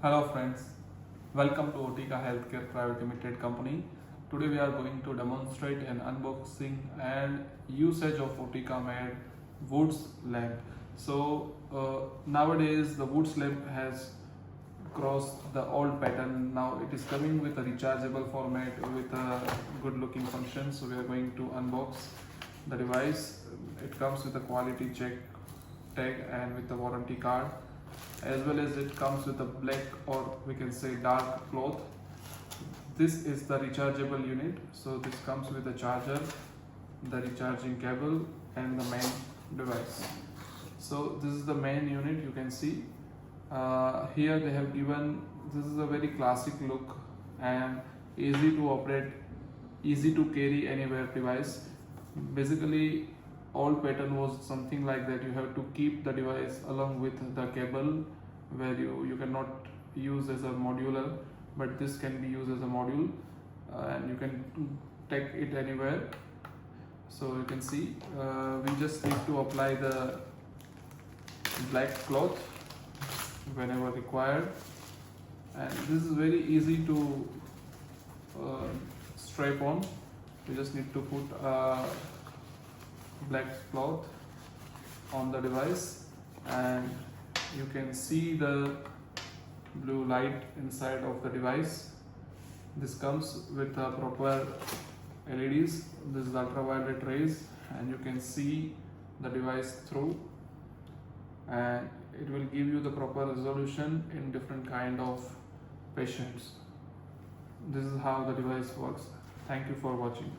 Hello friends, welcome to Otica Healthcare Private Limited Company. Today we are going to demonstrate an unboxing and usage of Otica made Woods lamp. Nowadays the Woods lamp has crossed the old pattern. Now it is coming with a rechargeable format with a good looking function. So we are going to unbox the device. It comes with a quality check tag and with the warranty card, as well as it comes with a black or we can say dark cloth. This is the rechargeable unit. So this comes with a charger, the recharging cable and the main device. So this is the main unit. You can see here they have given, this is a very classic look and easy to operate, easy to carry anywhere device. Basically old pattern was something like that. You have to keep the device along with the cable, where you cannot use as a modular, but this can be used as a module and you can take it anywhere. So you can see we just need to apply the black cloth whenever required, and this is very easy to strap on. You just need to put black cloth on the device and you can see the blue light inside of the device. This comes with a proper LEDs. This is ultraviolet rays and you can see the device through, and it will give you the proper resolution in different kind of patients. This is how the device works. Thank you for watching.